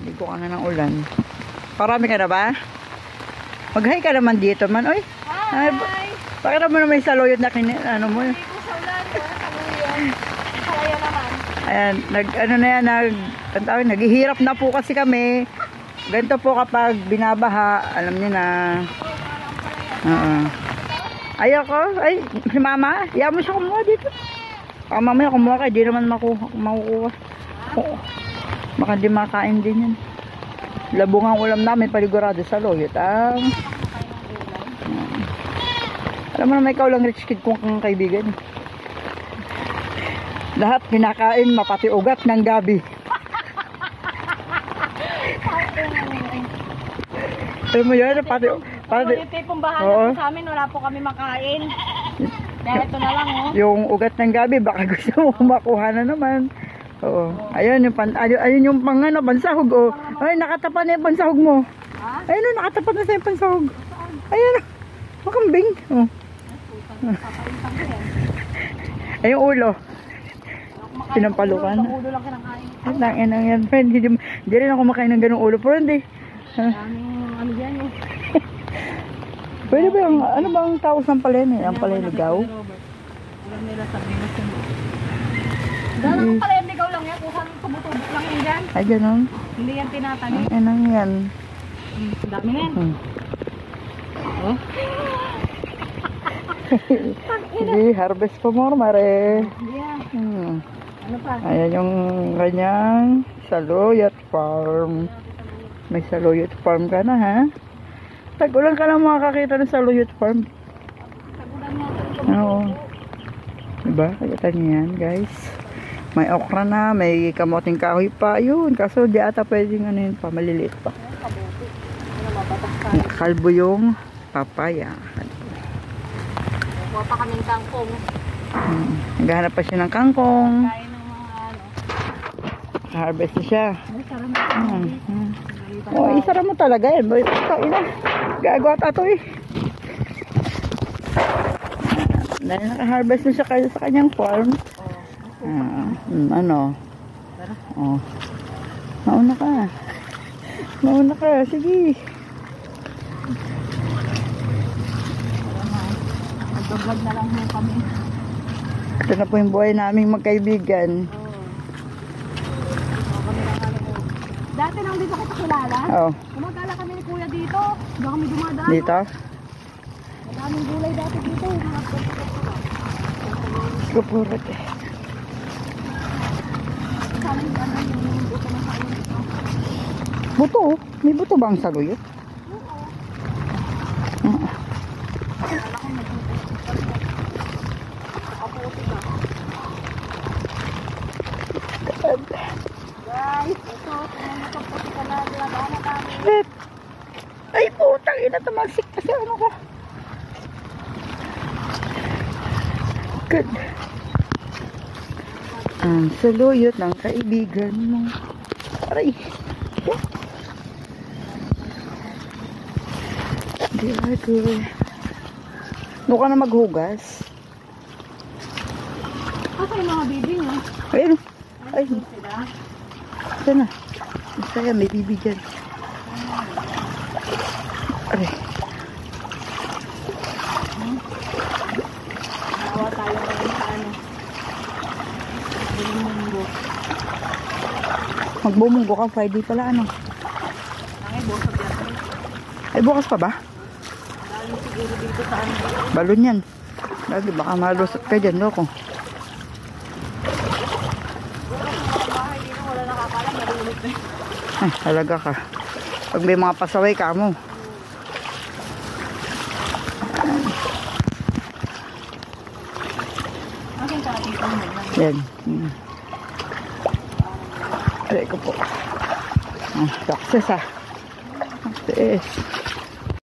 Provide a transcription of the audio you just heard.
Ligo ka na ng ulan. Parami ka na ba? Mag-hi ka naman dito man. Oy. Hi! Bakit naman may saluyot na ano mo? Hindi ko sa ulan. Saluyot. Salaya naman. Ayan, naghihirap na po kasi kami. Ganito po kapag binabaha, alam niyo na. Ayoko. Ay, si mama, iyan mo siya kumuha dito. Mamaya kumuha ka, di naman makukuha. Baka di makain din yan. Labungang ulam namin, paligurado sa loyot. Alam mo naman, ikaw lang rich kid kong kaibigan. Lahat pinakain, mapati ugat ng gabi. Alam mo yun, pati... Yung tipong bahala sa amin, wala po kami makain. Dahil ito na lang, oh. Yung ugat ng gabi, baka gusto mo makuha na naman. Oo. Ayun yung pansahog, oh. Ay, nakatapat na yung pansahog mo. Ha? Ayun, oh, nakatapat na sa yung pansahog. Ayun, oh. Makambing. Oh. Ay, yung ulo. Pinampalukan. Ang ulo lang kinakain. Ang yan, friend. Hindi rin ako makain ng ganung ulo, friend, eh. Ano yan, eh. Pwede ba yung, ano ba ang tawag ng palene? Ang palenigaw? Alam nila sabi mo siya. Dahil ang palenigaw lang yan, kung saan tumutubok lang yan dyan. Ay, ganun. Hindi yan tinatanim. Anong yan? Dami na yan. Oh? Hindi, harvest pa more, mare. Yeah. Ano pa? Ayan yung kanyang saluyot farm. May saluyot farm ka na, ha? Tag-ulan ka lang makakakita ng saluyot farm. Oo. Diba? Kagata niyo yan, guys. May okra na, may kamoting kahoy pa. Yun, kaso di ata pwedeng ano yun pa, maliliit pa. Kalbo yung papaya. Kuha pa kaming kangkong. Naghahanap pa siya ng kangkong. Kain ng mga ano. Harvest na siya. Ay, sarap. Oh, isara mo talaga yan. Kain na. Gagawa tato eh. Dahil naka-harvest na siya sa kanyang farm. Ano? Oh. Mauna ka. Mauna ka. Sige. Nag-vlog na lang mo kami. Ito na po yung buhay naming magkaibigan. Dati nang dito kita kilala. Oo. Kumagala kami ni Kuya dito. Doon kami dumadaan. Dito? Madaming gulay dati dito. Kupurot eh. Buto? May buto ba ang saluyot? Oo. Guys, ito. Pumunta ka na. Dinadaan na kami. Ay putang ina, tumagsik kasi ano ko. Good. Ang saluyot ng kaibigan mo. Aray. Di ako. Doon ka na maghugas. Asa yung mga bibi niya? Ayun. Ay. Sila? Sana. Masaya, may bibi dyan. Aray. Nawa tayo ngayon sa ano. Bumunggo. Magbumunggo ka, Friday pala ano. Ay, bosog yan. Ay, bukas pa ba? Dahil siguro dito sa ano. Balon yan. Lagi, baka malusot ka dyan, loko. Wala nakakalam, marulit na. Ay, talaga ka. Pag may mga pasaway ka mo. Aking kakatikon mo lang. Yan. Aray ko po. Success ah. Success.